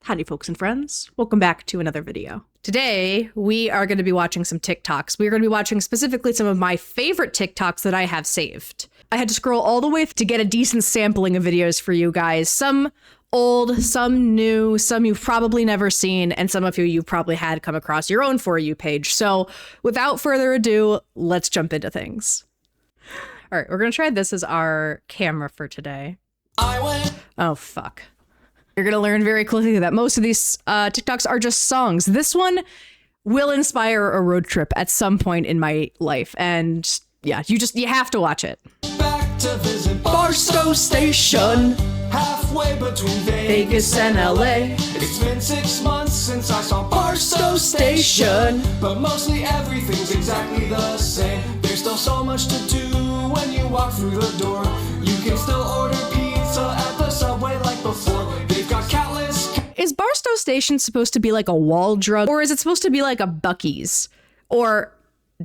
Howdy folks and friends, welcome back to another video. Today, we are going to be watching some TikToks. We're going to be watching specifically some of my favorite TikToks that I have saved. I had to scroll all the way to get a decent sampling of videos for you guys. Some old, some new, some you've probably never seen, and some of you probably had come across your own For You page. So without further ado, let's jump into things. All right, we're going to try this as our camera for today. Oh, fuck. You're going to learn very quickly that most of these TikToks are just songs. This one will inspire a road trip at some point in my life. And yeah, you have to watch it. Back to visit Barstow Station, halfway between Vegas and LA. It's been 6 months since I saw Barstow Station, but mostly everything's exactly the same. There's still so much to do when you walk through the door. You can still order pizza at the Subway like before. They've got countless... Is Barstow Station supposed to be like a wall drug? Or is it supposed to be like a Buc-ee's? Or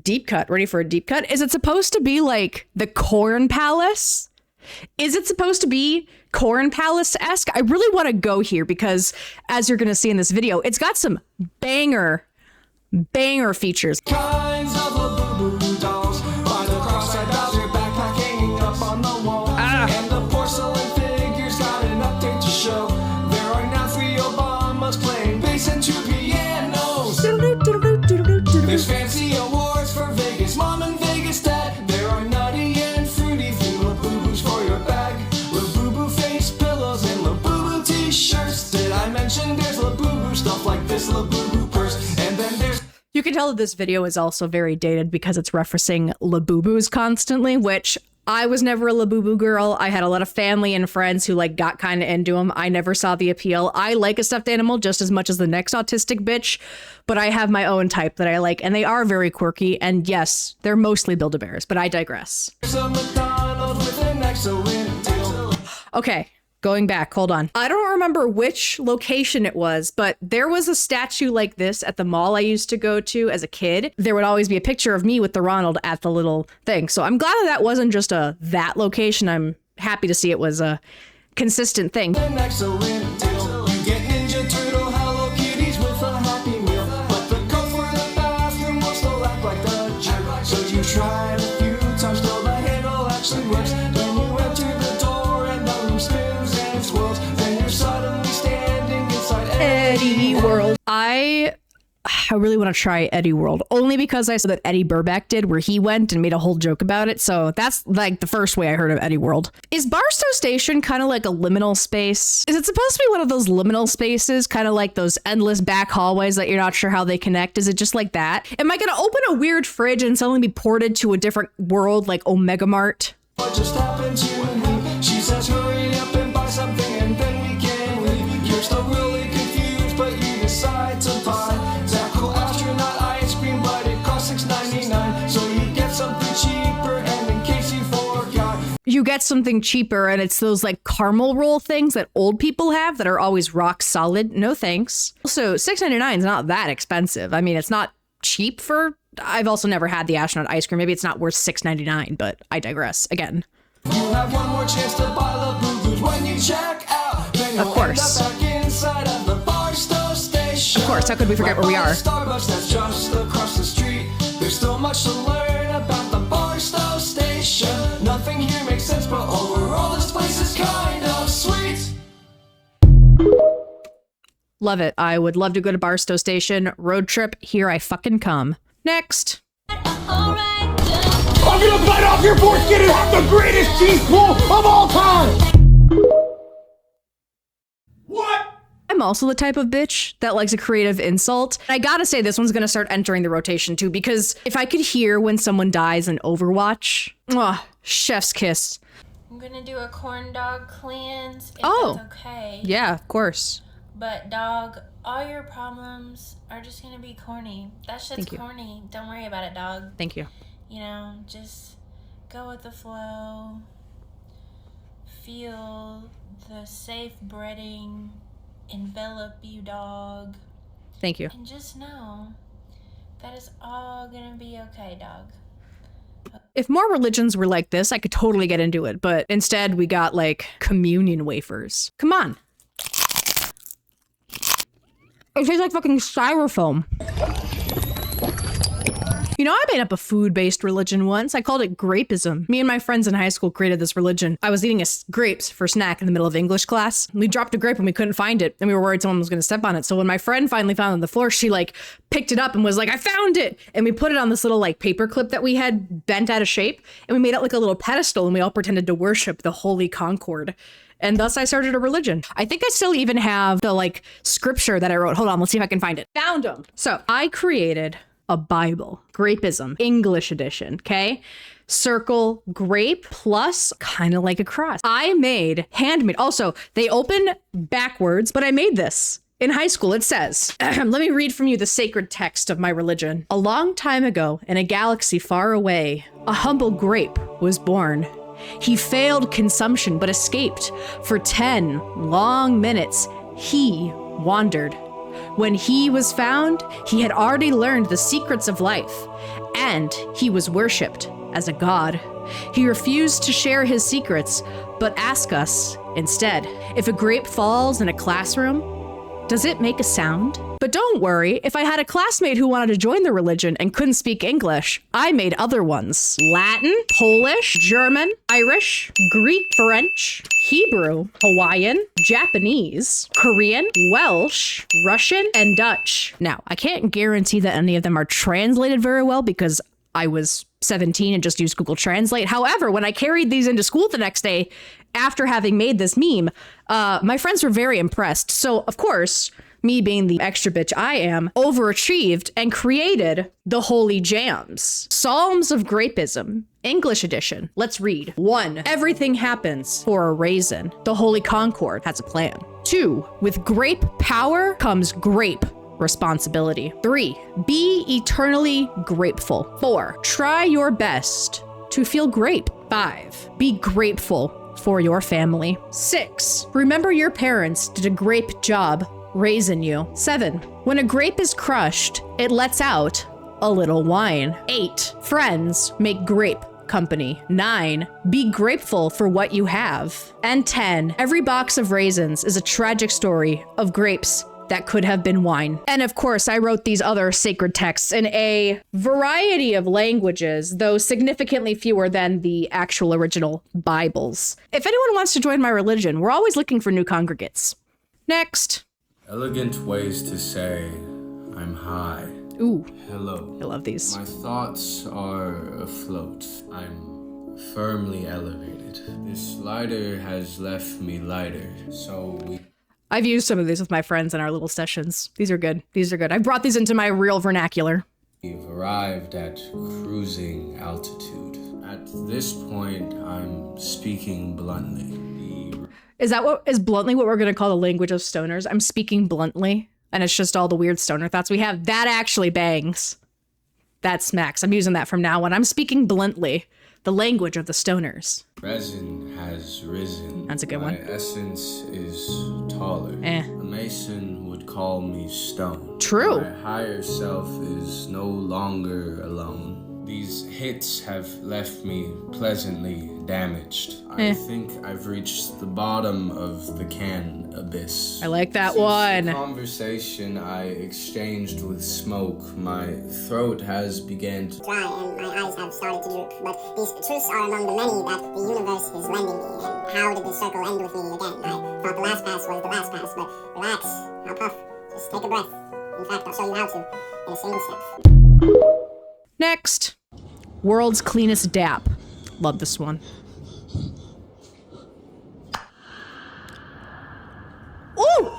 deep cut? Ready for a deep cut? Is it supposed to be like the Corn Palace? Is it supposed to be Corn Palace-esque? I really want to go here because, as you're going to see in this video, it's got some banger features. Kinds of Labubu dolls by the cross-eyed Bowser backpack hanging up on the wall. And the porcelain figures got an update to show. There are now 3 Obamas playing bass and 2 pianos. There's fancy awards for Vegas Mom and Vegas Dad. There are nutty and fruity themed Labubus for your bag. Labubu face pillows and Labubu t-shirts. Did I mention there's Labubu stuff like this Labubu purse? And then there's... You can tell that this video is also very dated because it's referencing Labubus constantly, which I was never a Labubu girl. I had a lot of family and friends who like got kind of into them. I never saw the appeal. I like a stuffed animal just as much as the next autistic bitch, but I have my own type that I like, and they are very quirky. And yes, they're mostly Build-A-Bears, but I digress. a McDonald's with an excellent deal. Okay. Going back, hold on. I don't remember which location it was, but there was a statue like this at the mall I used to go to as a kid. There would always be a picture of me with the Ronald at the little thing. So I'm glad that wasn't just that location. I'm happy to see it was a consistent thing. An excellent deal. You get Ninja Turtle Hello Kitties with a Happy Meal, but the code for the bathroom will still act like the jerk. So you try it a few times till the handle actually works. Then you enter the door and the room spins and swirls. Then you're suddenly standing inside Eddie World. I really want to try Eddie World, only because I saw that Eddie Burback did, where he went and made a whole joke about it. So that's like the first way I heard of Eddie World. Is Barstow Station kind of like a liminal space? Is it supposed to be one of those liminal spaces, kind of like those endless back hallways that you're not sure how they connect? Is it just like that? Am I going to open a weird fridge and suddenly be ported to a different world like Omega Mart? what just happened to me. She says hurry up and buy something and then we can leave. You're still really confused, but you decide to buy that cool astronaut ice cream, but it costs $6.99. So you get something cheaper, and in case you forgot, You get something cheaper, and it's those like caramel roll things that old people have that are always rock solid. No thanks. Also, $6.99 is not that expensive. I mean, it's not cheap for... I've also never had the astronaut ice cream. Maybe it's not worth $6.99, but I digress. Again. you have one more chance to buy Labubu when you check out. Then you'll Of course. end up back inside of the Barstow Station. Of course, how could we forget where we are? Starbucks that's just across the street. There's still much to learn about the Barstow Station. Nothing here makes sense, but overall this place is kind of sweet. Love it. I would love to go to Barstow Station. Road trip. Here I fucking come. Next. I'm gonna bite off your foreskin and have the greatest cheese pull of all time! What? I'm also the type of bitch that likes a creative insult. I gotta say, this one's gonna start entering the rotation too, because if I could hear when someone dies in Overwatch, chef's kiss. I'm gonna do a corn dog cleanse if Oh. that's okay. Yeah, of course. But dog, all your problems are just gonna be corny. That shit's Thank you. corny. Don't worry about it, dog. Thank you. You know, just go with the flow. Feel the safe breading envelop you, dog. Thank you. And just know that it's all gonna be okay, dog. If more religions were like this, I could totally get into it, but instead we got like communion wafers. Come on. It tastes like fucking styrofoam. You know, I made up a food-based religion once. I called it grapeism. Me and my friends in high school created this religion. I was eating grapes for snack in the middle of English class. We dropped a grape and we couldn't find it, and we were worried someone was going to step on it. So when my friend finally found it on the floor, she like picked it up and was like, I found it! And we put it on this little like paper clip that we had bent out of shape, and we made it like a little pedestal, and we all pretended to worship the Holy Concord. And thus I started a religion. I think I still even have the like scripture that I wrote. Hold on, let's see if I can find it. Found them. So I created a Bible, grapeism, English edition, okay? Circle grape plus kind of like a cross. I made handmade. Also, they open backwards, but I made this. In high school, it says, let me read from you the sacred text of my religion. A long time ago, in a galaxy far away, a humble grape was born. He failed consumption, but escaped. For 10 long minutes, he wandered. When he was found, he had already learned the secrets of life, and he was worshipped as a god. He refused to share his secrets, but asked us instead, if a grape falls in a classroom, does it make a sound? But don't worry, if I had a classmate who wanted to join the religion and couldn't speak English, I made other ones. Latin, Polish, German, Irish, Greek, French, Hebrew, Hawaiian, Japanese, Korean, Welsh, Russian, and Dutch. Now, I can't guarantee that any of them are translated very well because I was 17 and just used Google Translate. However, when I carried these into school the next day, after having made this meme, my friends were very impressed. So, of course, me being the extra bitch I am, overachieved and created the Holy Jams. Psalms of Grapeism, English edition. Let's read. 1. Everything happens for a reason. The Holy Concord has a plan. 2. With grape power comes grape responsibility. 3. Be eternally grateful. 4. Try your best to feel grape. 5. Be grateful for your family. 6. Remember your parents did a grape job raising you. 7. When a grape is crushed, it lets out a little wine. 8. Friends make grape company. 9. Be grateful for what you have. And 10. Every box of raisins is a tragic story of grapes that could have been wine. And of course, I wrote these other sacred texts in a variety of languages, though significantly fewer than the actual original Bibles. If anyone wants to join my religion, we're always looking for new congregates. Next. Elegant ways to say, I'm high. Ooh. Hello. I love these. My thoughts are afloat. I'm firmly elevated. This lighter has left me lighter, so I've used some of these with my friends in our little sessions. These are good. These are good. I brought these into my real vernacular. We've arrived at cruising altitude. At this point, I'm speaking bluntly. Is bluntly what we're going to call the language of stoners? I'm speaking bluntly, and it's just all the weird stoner thoughts we have. That actually bangs. That smacks. I'm using that from now on. I'm speaking bluntly. The language of the stoners. Resin has risen. That's a good one. My essence is taller. A mason would call me stone. True. My higher self is no longer alone. These hits have left me pleasantly damaged. I think I've reached the bottom of the can abyss. I like that Since one. the conversation I exchanged with smoke, my throat has begun to dry and my eyes have started to droop. But these truths are among the many that the universe is lending me. And how did the circle end with me again? I thought the last pass was the last pass, but relax, now puff, just take a breath. In fact, I'll show you how to, in a single step. Next. World's Cleanest Dap. Love this one. Ooh!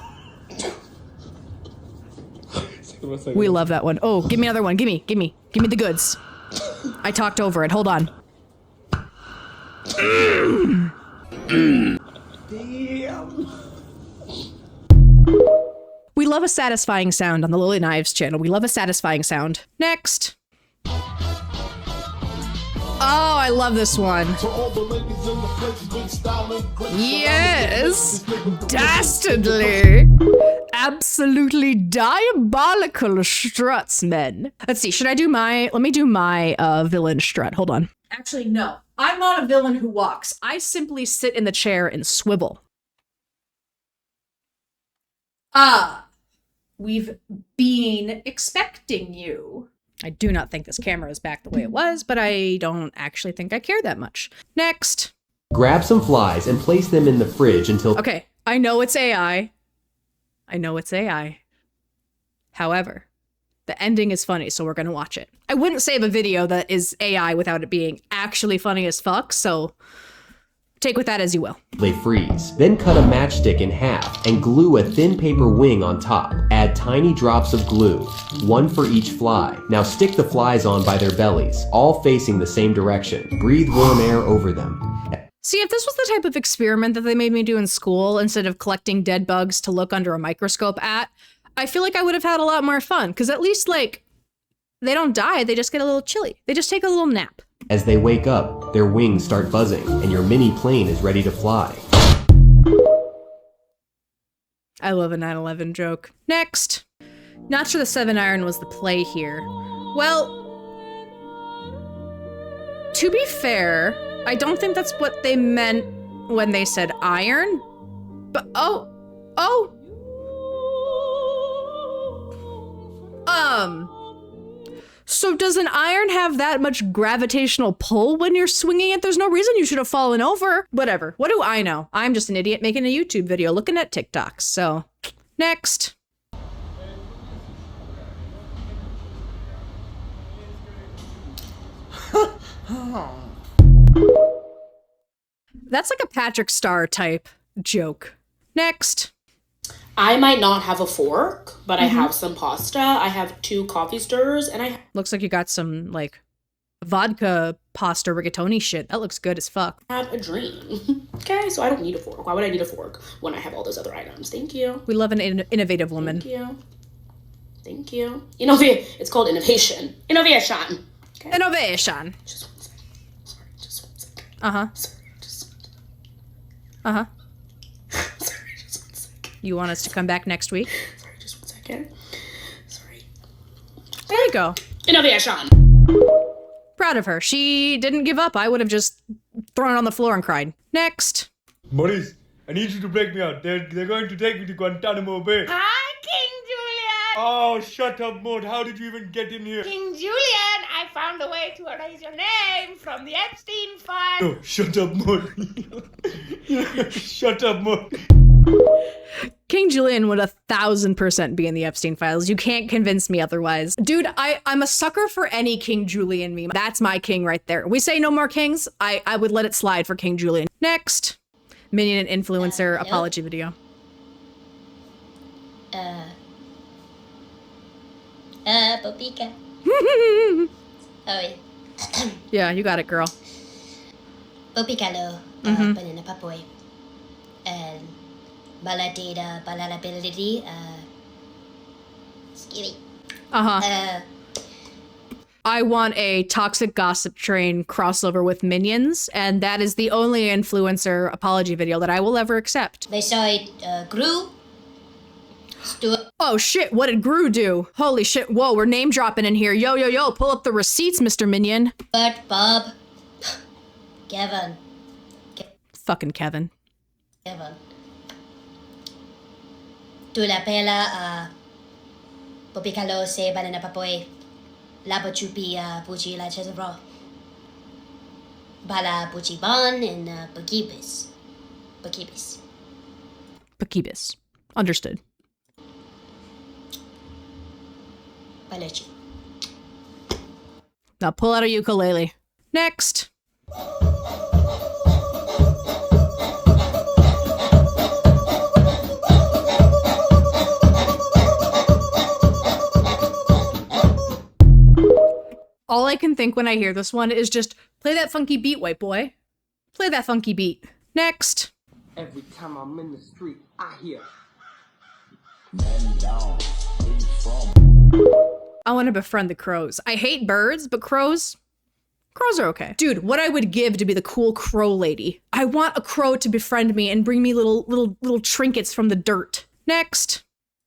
We love that one. Oh, give me another one. Give me the goods. I talked over it. Hold on. We love a satisfying sound on the Lily Knives channel. We love a satisfying sound. Next. Oh, I love this one. Yes! Dastardly! Absolutely diabolical struts, men. Let's see, let me do my villain strut. Hold on. Actually, no. I'm not a villain who walks. I simply sit in the chair and swivel. We've been expecting you. I do not think this camera is back the way it was, but I don't actually think I care that much. Next. Grab some flies and place them in the fridge until... Okay, I know it's AI. I know it's AI. However, the ending is funny, so we're gonna watch it. I wouldn't save a video that is AI without it being actually funny as fuck, so take with that as you will. They freeze. Then cut a matchstick in half and glue a thin paper wing on top. Add tiny drops of glue, one for each fly. Now stick the flies on by their bellies, all facing the same direction. Breathe warm air over them. See, if this was the type of experiment that they made me do in school instead of collecting dead bugs to look under a microscope at, I feel like I would have had a lot more fun, because at least, like, they don't die, they just get a little chilly. They just take a little nap. As they wake up, their wings start buzzing, and your mini plane is ready to fly. I love a 9/11 joke. Next. Not sure the 7-iron was the play here. Well, to be fair, I don't think that's what they meant when they said iron. But, so does an iron have that much gravitational pull when you're swinging it? There's no reason you should have fallen over. Whatever. What do I know? I'm just an idiot making a YouTube video looking at TikToks. So, next. That's like a Patrick Star type joke. Next. I might not have a fork, but I have some pasta. I have 2 coffee stirrers, and I Looks like you got some, like, vodka pasta rigatoni shit. That looks good as fuck. have a dream. Okay, so I don't need a fork. Why would I need a fork when I have all those other items? Thank you. We love an innovative woman. Thank you. Thank you. It's called innovation. Innovation. Okay. Innovation. Just 1 second. Sorry, just 1 second. Uh-huh. Sorry, just 1 second. Uh-huh. Sorry, just 1 second. You want us to come back next week? Sorry, just 1 second. Sorry. There you go. Innovation. Proud of her. She didn't give up. I would have just thrown it on the floor and cried. Next. Maurice, I need you to break me out. They're going to take me to Guantanamo Bay. Hi, King Julian! Oh, shut up, Maud. How did you even get in here? King Julian, I found a way to erase your name from the Epstein file. No, shut up, Maud. Shut up, Maud. King Julian would 1000% be in the Epstein files. You can't convince me otherwise. Dude, I'm a sucker for any King Julian meme. That's my king right there. We say no more kings. I would let it slide for King Julian. Next. Minion and influencer apology video. Popika. Oi. Yeah, you got it, girl. Popikalo. Banana papoy. Baladata, balalability. Skitty. Uh-huh. I want a toxic gossip train crossover with Minions, and that is the only influencer apology video that I will ever accept. They saw it grew. Oh shit, what did Gru do? Holy shit, whoa, we're name dropping in here. Yo, yo, yo, pull up the receipts, Mr. Minion. But Bob. Kevin. Fucking Kevin. Kevin. Tu la pela Popikalo se banana papoy. Labo chupi puchi la chesabro. Bala puchi bon and Pakibis. Pakibis. Pakibis. Understood. Balachi. Now pull out a ukulele. Next. All I can think when I hear this one is just, play that funky beat, white boy. Play that funky beat. Next. Every time I'm in the street, I hear. I want to befriend the crows. I hate birds, but crows are okay. Dude, what I would give to be the cool crow lady. I want a crow to befriend me and bring me little trinkets from the dirt. Next.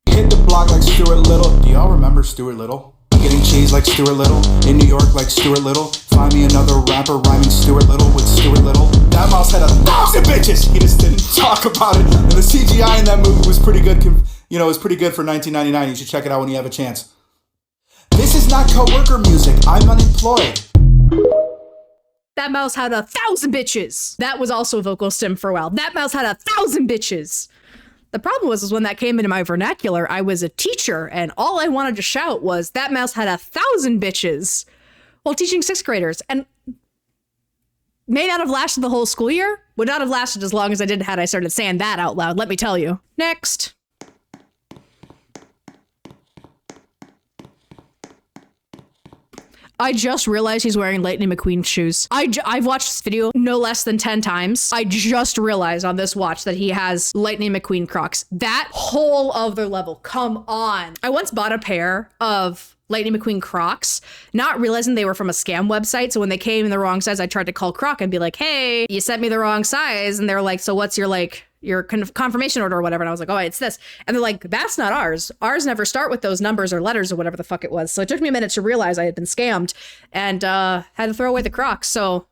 Hit the block like Stuart Little. Do y'all remember Stuart Little? Getting cheese like Stuart Little. In New York like Stuart Little. Find me another rapper rhyming Stuart Little with Stuart Little. That mouse had 1,000 bitches. He just didn't talk about it. And the CGI in that movie was pretty good. You know, it's pretty good for $19.99. You should check it out when you have a chance. This is not coworker music. I'm unemployed. That mouse had 1,000 bitches. That was also a vocal stim for a while. That mouse had 1,000 bitches. The problem was when that came into my vernacular, I was a teacher, and all I wanted to shout was, that mouse had 1,000 bitches, while teaching 6th graders. And may not have lasted the whole school year, would not have lasted as long as I did had I started saying that out loud, let me tell you. Next. I just realized he's wearing Lightning McQueen shoes. I've watched this video no less than 10 times. I just realized on this watch that he has Lightning McQueen Crocs. That whole other level, come on. I once bought a pair of Lightning McQueen Crocs, not realizing they were from a scam website. So when they came in the wrong size, I tried to call Croc and be like, hey, you sent me the wrong size. And they're like, so what's your confirmation order or whatever. And I was like, oh, it's this. And they're like, that's not ours. Ours never start with those numbers or letters or whatever the fuck it was. So it took me a minute to realize I had been scammed and had to throw away the Crocs. So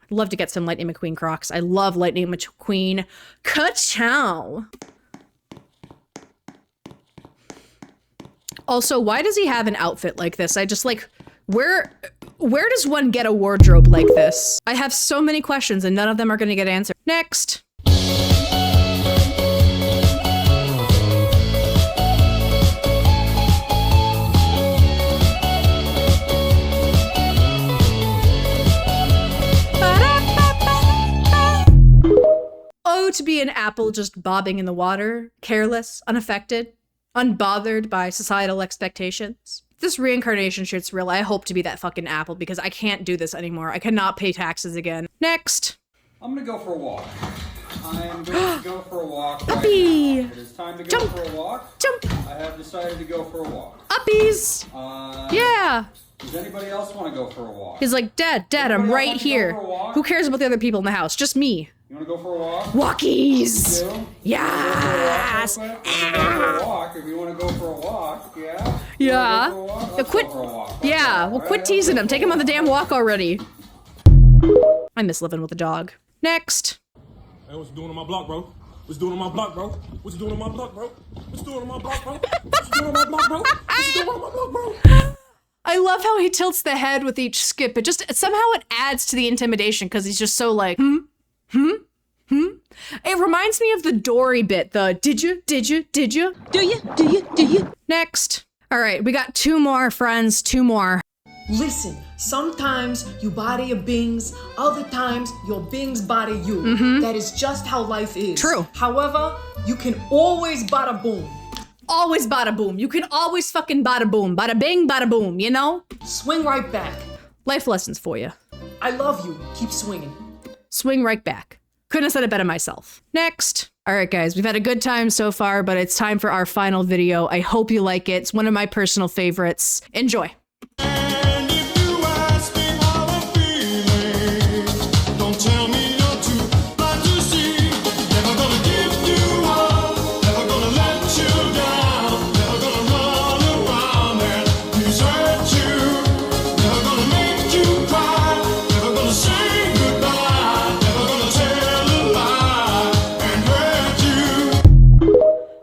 I'd love to get some Lightning McQueen Crocs. I love Lightning McQueen. Ka-chow. Also, why does he have an outfit like this? I just like, where does one get a wardrobe like this? I have so many questions and none of them are going to get answered. Next. Oh, to be an apple just bobbing in the water, careless, unaffected, unbothered by societal expectations. If this reincarnation shit's real, I hope to be that fucking apple because I can't do this anymore. I cannot pay taxes again. Next. I'm gonna go for a walk. I am going to go for a walk Uppy! right now. It is time to go Jump! for a walk. Jump! I have decided to go for a walk. Uppies! Yeah! Does anybody else want to go for a walk? He's like, Dad, I'm right here. Who cares about the other people in the house? Just me. You want to go for a walk? Walkies! You do? Yes! If you want to go for a walk, yeah? Yeah. Go for a walk? Yeah, Let's quit. go for a walk. Yeah, well, quit teasing him. Take him on the damn walk already. I miss living with a dog. Next. Hey, what you doing on my block, bro? What you doing on my block, bro? What you doing on my block, bro? What you doing on my block, bro? What you doing on my block, bro? What you doing on my block, bro? I love how he tilts the head with each skip. Somehow it adds to the intimidation because he's just so like, It reminds me of the Dory bit, the did you? Do you? Next. All right, we got 2 more, friends, 2 more. Listen, sometimes you body your bings, other times your bings body you. That is just how life is. True. However, you can always bada boom. Always bada boom. You can always fucking bada boom. Bada bing, bada boom, you know? Swing right back. Life lessons for you. I love you. Keep swinging. Swing right back. Couldn't have said it better myself. Next. All right, guys, we've had a good time so far, but it's time for our final video. I hope you like it. It's one of my personal favorites. Enjoy.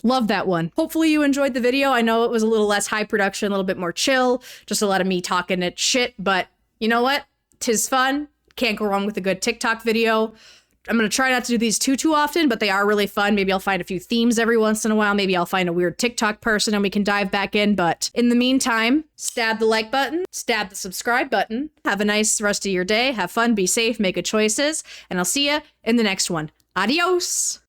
Love that one. Hopefully you enjoyed the video. I know it was a little less high production, a little bit more chill, just a lot of me talking at shit, but you know what? 'Tis fun. Can't go wrong with a good TikTok video. I'm gonna try not to do these too often, but they are really fun. Maybe I'll find a few themes every once in a while. Maybe I'll find a weird TikTok person and we can dive back in. But in the meantime, stab the like button, stab the subscribe button. Have a nice rest of your day. Have fun, be safe, make good choices, and I'll see you in the next one. Adios!